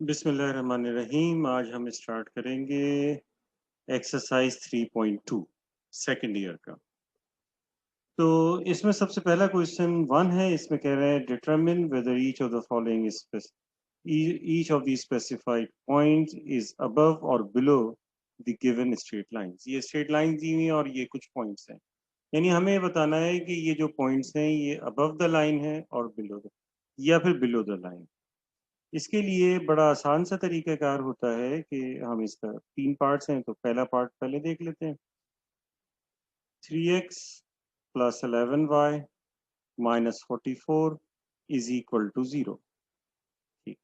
बिस्मिल्लाहिर्रहमानिर्रहीम। आज हम स्टार्ट करेंगे एक्सरसाइज 3.2 सेकंड ईयर का। तो इसमें सबसे पहला क्वेश्चन 1 है। इसमें कह रहे हैं determine whether each of the following each of the specified points is above or below the given straight lines. ये स्ट्रेट लाइंस दी हुई हैं और ये कुछ पॉइंट्स हैं, यानी हमें ये बताना है कि ये जो पॉइंट्स हैं ये अबव द लाइन है और बिलो द या फिर बिलो द लाइन। इसके लिए बड़ा आसान सा तरीकाकार होता है कि हम इसका 3 पार्ट्स हैं, तो पहला पार्ट पहले देख लेते हैं। 3x plus 11y minus 44 is equal to 0। ठीक।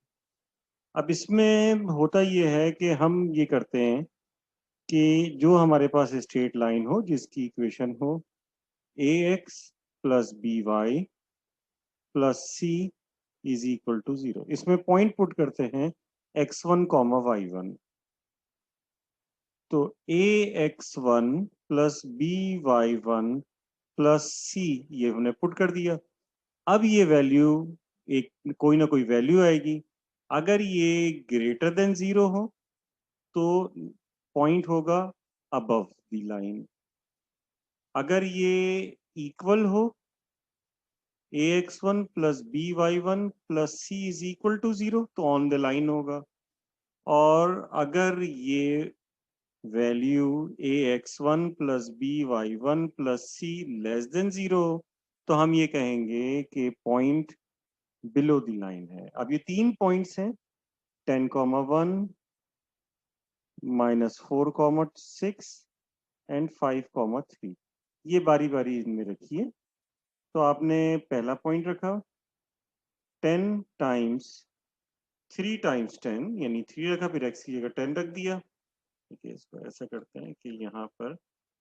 अब इसमें होता ये है कि हम ये करते हैं कि जो हमारे पास स्ट्रेट लाइन हो जिसकी इक्वेशन हो ax plus by plus c is equal to 0, इसमें पॉइंट पुट करते हैं x1 कॉमा y1। तो ax1 plus by1 plus c ये हमने पुट कर दिया। अब ये वैल्यू एक कोई ना कोई वैल्यू आएगी। अगर ये ग्रेटर देन 0 हो तो पॉइंट होगा अबव द लाइन। अगर ये इक्वल हो ax1 plus by1 plus c is equal to 0 तो ऑन द लाइन होगा। और अगर ये value ax1 plus by1 plus c less than 0 तो हम ये कहेंगे कि पॉइंट बिलो द लाइन है। अब ये 3 पॉइंट्स हैं 10,1 -4,6 एंड 5,3। ये बारी बारी इनमें रखिए। तो आपने पहला पॉइंट रखा 10 टाइम्स 3 टाइम्स 10 यानी 3 रखा, फिर x की जगह 10 रख दिया। ठीक है, इसको ऐसा करते हैं कि यहाँ पर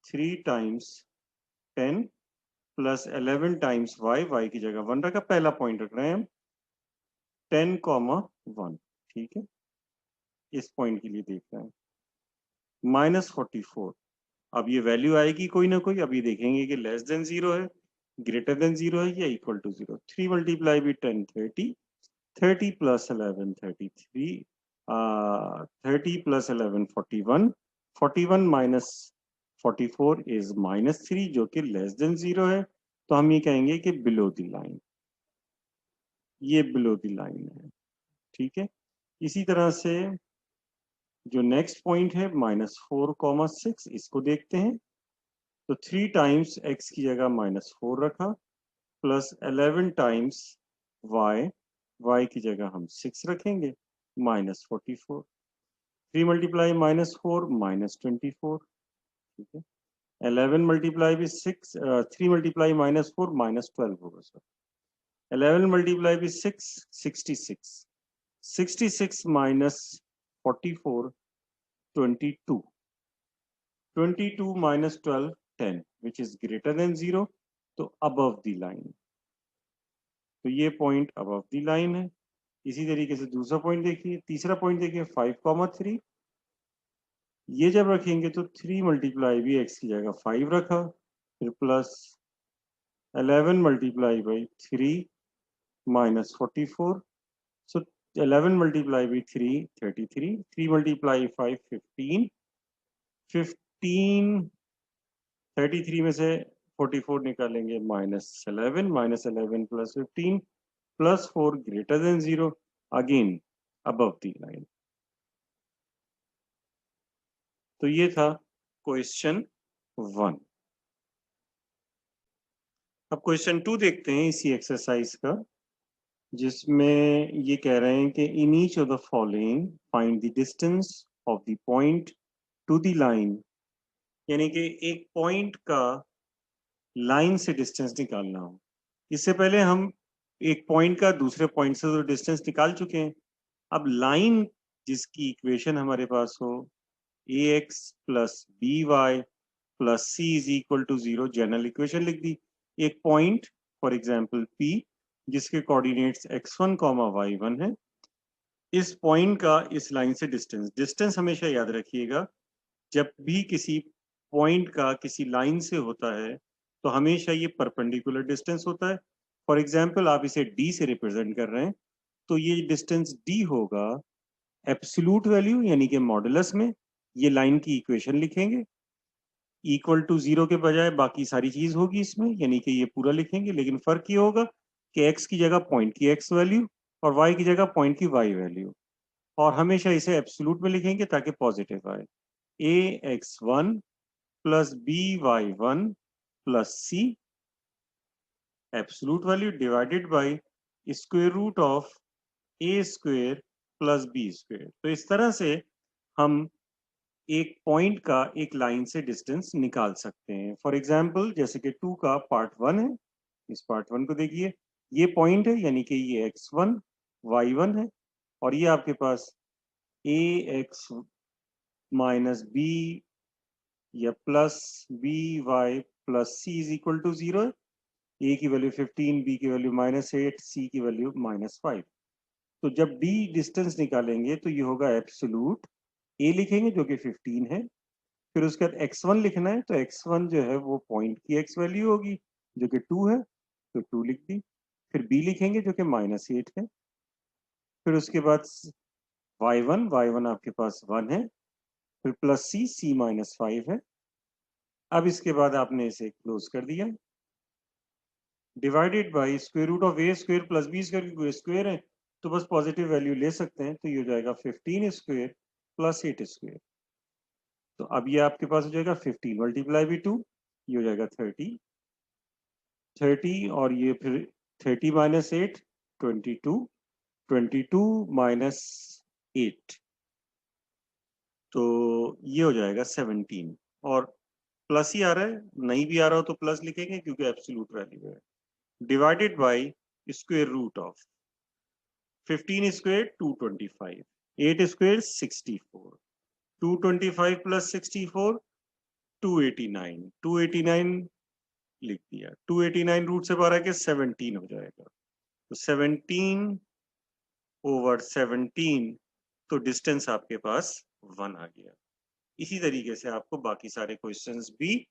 3 टाइम्स 10 प्लस 11 टाइम्स y की जगह 1 रखा। पहला पॉइंट रख रहे हैं हम 10,1। ठीक है, इस पॉइंट के लिए देख रहे हैं -44। अब ये वैल्यू आएगी कोई ना कोई। अब ये देखेंगे कि लेस देन 0 है, ग्रेटर देन 0 है या इक्वल टू 0। 3 मल्टीप्लाई भी 10 30, 30 प्लस 11 33, 30 प्लस 11 41, 41 माइनस 44 इज -3 जो कि लेस देन 0 है। तो हम ये कहेंगे कि बिलो द लाइन, ये बिलो द लाइन है। ठीक है, इसी तरह से जो नेक्स्ट पॉइंट है -4,6 इसको देखते हैं। तो 3 टाइम्स x की जगह -4 रखा प्लस 11 टाइम्स y की जगह हम 6 रखेंगे -44। 3 मल्टीप्लाई -4 -24। ठीक है, 11 मल्टीप्लाई भी 6, 3 मल्टीप्लाई -4 -12 होगा सर। 11 मल्टीप्लाई भी 6 66, 66 minus 44 22, 22 minus 12 10 which is greater than 0 तो above the line। तो ये पॉइंट अबव द लाइन है। इसी तरीके से दूसरा पॉइंट देखिए, तीसरा पॉइंट देखिए 5,3। ये जब रखेंगे तो 3 मल्टीप्लाई भी x की जगह 5 रखा, फिर plus 11 multiply by 3 -44। So 11 multiply by 3 33, 3 multiply 5 15, 15 33 में से 44 निकालेंगे -11, -11 plus 15 plus 4 greater than 0, again above the line. तो ये था क्वेश्चन 1। अब क्वेश्चन 2 देखते हैं इसी एक्सरसाइज का, जिसमें ये कह रहे हैं कि in each of the following find the distance of the point two the line. यानी कि एक पॉइंट का लाइन से डिस्टेंस निकालना हो। इससे पहले हम एक पॉइंट का दूसरे पॉइंट से तो डिस्टेंस निकाल चुके हैं। अब लाइन जिसकी इक्वेशन हमारे पास हो ax plus by plus c is equal to 0, general equation लिख दी। एक पॉइंट फॉर एग्जांपल p जिसके कोऑर्डिनेट्स x1 कॉमा y1 है। इस पॉइंट का इस लाइन से डिस्टेंस, डिस्टेंस हमेशा याद रखिएगा जब भी किसी पॉइंट का किसी लाइन से होता है तो हमेशा ये परपेंडिकुलर डिस्टेंस होता है। फॉर एग्जांपल आप इसे d से रिप्रेजेंट कर रहे हैं तो ये डिस्टेंस d होगा एब्सोल्यूट वैल्यू यानी कि मॉडुलस में ये लाइन की इक्वेशन लिखेंगे, इक्वल टू 0 के बजाय बाकी सारी चीज होगी इसमें, यानी कि ये पूरा लिखेंगे, लेकिन फर्क ये होगा कि x की जगह पॉइंट की x वैल्यू और y की जगह पॉइंट की y वैल्यू, और हमेशा इसे एब्सोल्यूट में लिखेंगे ताकि पॉजिटिव आए। ax1 plus by1 plus c absolute value divided by square root of a square plus b square. तो इस तरह से हम एक पॉइंट का एक लाइन से डिस्टेंस निकाल सकते हैं। फॉर एग्जाम्पल जैसे कि 2 का पार्ट 1 है, इस पार्ट 1 को देखिए, ये पॉइंट है यानी कि ये x1 y1 है, और ये आपके पास ax माइनस b या plus by plus c is equal to 0 है। a की वैल्यू 15, b की वैल्यू -8, c की वैल्यू -5। तो जब d डिस्टेंस निकालेंगे तो ये होगा एब्सोल्यूट, a लिखेंगे जो कि 15 है, फिर उसके बाद x1 लिखना है, तो x1 जो है वो पॉइंट की x वैल्यू होगी जो कि 2 है, तो 2 लिख दी। फिर b लिखेंगे जो कि -8 है, फिर उसके बाद y1 आपके पास 1 है, फिर प्लस c -5 है। अब इसके बाद आपने इसे क्लोज कर दिया, divided by square root of a square plus b square, क्योंकि स्क्वायर है तो बस पॉजिटिव वैल्यू ले सकते हैं, तो ये हो जाएगा 15 स्क्वायर प्लस 8 स्क्वायर। तो अब ये आपके पास हो जाएगा 15 मल्टीप्लाई बाई 2, ये हो जाएगा 30 और ये फिर 30 माइनस 8 22, 22 माइनस 8, तो ये हो जाएगा 17। और प्लस ही आ रहा है, नहीं भी आ रहा हो तो प्लस लिखेंगे क्योंकि एब्सोल्यूट वैल्यू है, divided by square root of 15 square 225, 8 square 64, 225 plus 64 289, 289 लिख दिया, 289 रूट से बाहर आके 17 हो जाएगा, तो 17 ओवर 17, तो डिस्टेंस आपके पास 1 आ गया। इसी तरीके से आपको बाकी सारे क्वेश्चंस भी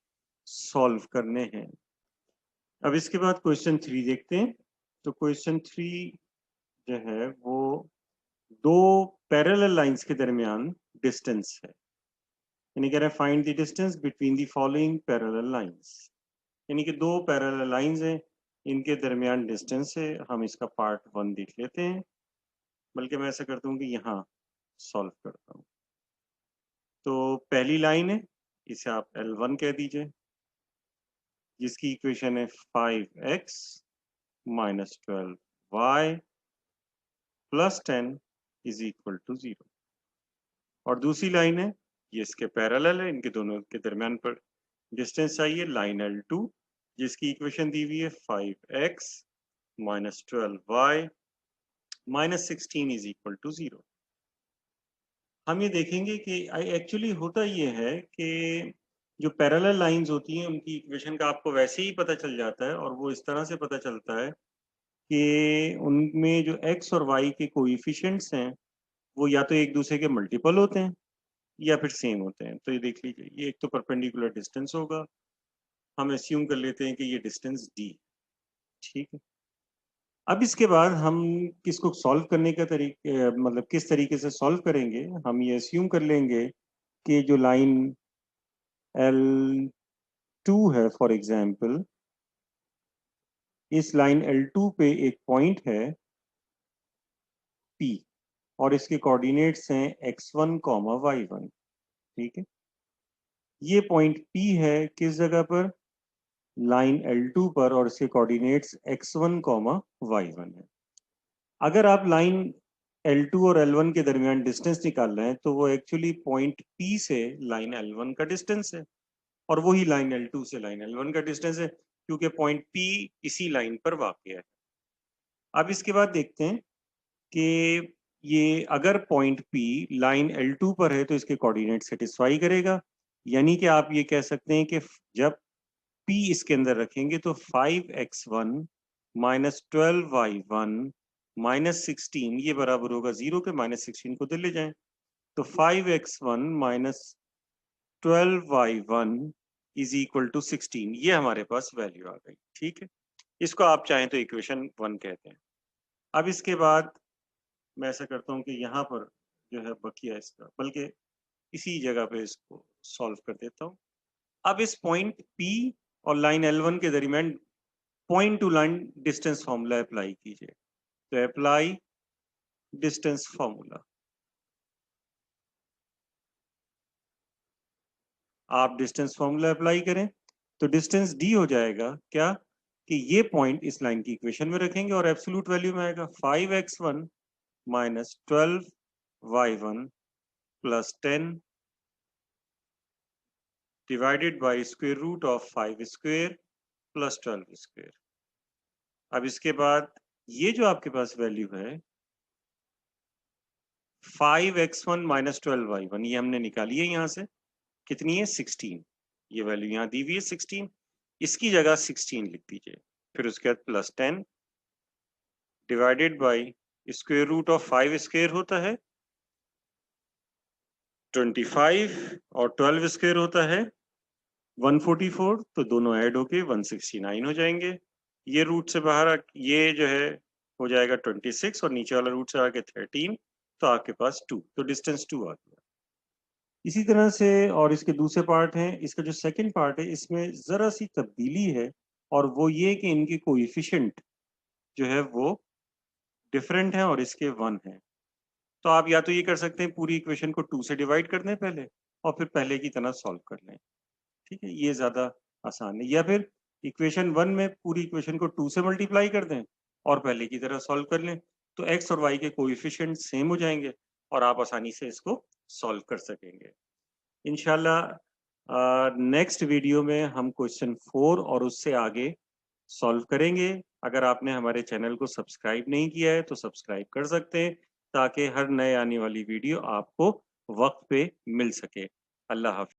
सॉल्व करने हैं। अब इसके बाद क्वेश्चन 3 देखते हैं। तो क्वेश्चन 3 जो है वो दो पैरेलल लाइंस के दरमियान डिस्टेंस है, यानी कह रहे हैं find the distance between the following parallel lines, यानी कि दो पैरेलल लाइंस हैं, इनके दरमियान डिस्टेंस है। हम इसका पार्ट 1 देख लेते हैं, बल्कि मैं ऐसा करता हूँ कि यहाँ सॉल्व करता हूँ। तो पहली लाइन है, इसे आप L1 कह दीजिए, जिसकी इक्वेशन है 5x minus 12y plus 10 is equal to 0। और दूसरी लाइन है, ये इसके पैरेलल है, इनके दोनों के दरमियान पर डिस्टेंस चाहिए, लाइन L2, जिसकी इक्वेशन दी हुई है 5x minus 12y minus 16 is equal to 0। हम ये देखेंगे कि एक्चुअली होता ये है कि जो पैरेलल लाइंस होती हैं उनकी इक्वेशन का आपको वैसे ही पता चल जाता है, और वो इस तरह से पता चलता है कि उनमें जो x और y के कोएफिशिएंट्स हैं वो या तो एक दूसरे के मल्टीपल होते हैं या फिर सेम होते हैं। तो ये देख लीजिए, ये एक तो परपेंडिकुलर डिस्टेंस होगा, हम एस्यूम कर लेते हैं कि ये डिस्टेंस d, ठीक है। अब इसके बाद हम किसको सॉल्व करने का तरीके, मतलब किस तरीके से सॉल्व करेंगे, हम ये एस्यूम कर लेंगे कि जो लाइन L2 है फॉर एग्जाम्पल, इस लाइन L2 पे एक पॉइंट है P और इसके कोऑर्डिनेट्स हैं x1, y1, ठीक है। ये पॉइंट P है किस जगह पर, लाइन L2 पर, और इसके कोऑर्डिनेट्स x1, y1 है। अगर आप लाइन L2 और L1 के दरमियान डिस्टेंस निकाल रहे हैं तो वो एक्चुअली पॉइंट P से लाइन L1 का डिस्टेंस है, और वही लाइन L2 से लाइन L1 का डिस्टेंस है, क्योंकि पॉइंट P इसी लाइन पर वाक़ है। अब इसके बाद देखते हैं कि ये अगर पॉइंट P लाइन L2 पर है तो इसके कोऑर्डिनेट सेटिस्फाई करेगा, यानी कि आप ये कह सकते हैं कि जब P इसके अंदर रखेंगे तो 5x1 माइनस 12y1 माइनस 16 ये बराबर होगा 0 के, -16 को ले जाएं, तो 5x1 minus 12y1 is equal to 16, ये हमारे पास वैल्यू आ गई, ठीक है। इसको आप चाहें तो इक्वेशन 1 कहते हैं। अब इसके बाद मैं ऐसा करता हूं कि यहाँ पर जो है बकिया इसका, बल्कि इसी जगह पे इसको सॉल्व कर देता हूँ। अब इस पॉइंट P और लाइन L1 के दरमियान point two line distance formula apply कीजिए। तो अप्लाई डिस्टेंस फॉर्मूला, आप डिस्टेंस फॉर्मूला अप्लाई करें तो डिस्टेंस D हो जाएगा क्या कि ये पॉइंट इस लाइन की इक्वेशन में रखेंगे और एब्सोल्यूट वैल्यू में आएगा 5x1 minus 12y1 plus 10 divided by square root of 5 square plus 12 square. अब इसके बाद ये जो आपके पास वैल्यू है 5x1 माइनस 12y1, ये हमने निकाली है यहाँ से, कितनी है 16। ये वैल्यू यहाँ दी हुई है 16, इसकी जगह 16 लिख दीजिए। फिर उसके बाद plus 10 divided by square root of 5 square होता है 25 और 12 स्क्वायर होता है 144, तो दोनों ऐड होके 169 हो जाएंगे। ये रूट से बाहर ये जो है हो जाएगा 26 और नीचे वाला रूट से आके 13, तो आपके पास 2, तो डिस्टेंस 2 आ गया। इसी तरह से और इसके दूसरे पार्ट हैं, इसका जो सेकंड पार्ट है इसमें जरा सी तब्दीली है, और वो ये कि इनके कोएफिशिएंट जो है वो डिफरेंट है और इसके 1 है। तो आप या तो ये कर सकते हैं पूरी इक्वेशन को 2 से डिवाइड कर दें पहले और फिर पहले की तरह सॉल्व कर लें, ठीक है, ये ज्यादा आसान है। या फिर इक्वेशन 1 में पूरी इक्वेशन को 2 से मल्टीप्लाई कर दें और पहले की तरह सॉल्व कर लें, तो एक्स और वाई के कोएफिशिएंट सेम हो जाएंगे और आप आसानी से इसको सॉल्व कर सकेंगे। इंशाल्लाह नेक्स्ट वीडियो में हम क्वेश्चन 4 और उससे आगे सॉल्व करेंगे। अगर आपने हमारे चैनल को सब्सक्राइब नहीं किया है तो सब्सक्राइब कर सकते हैं, ताकि हर नए आने वाली वीडियो आपको वक्त पे मिल सके। अल्लाह हाफिज।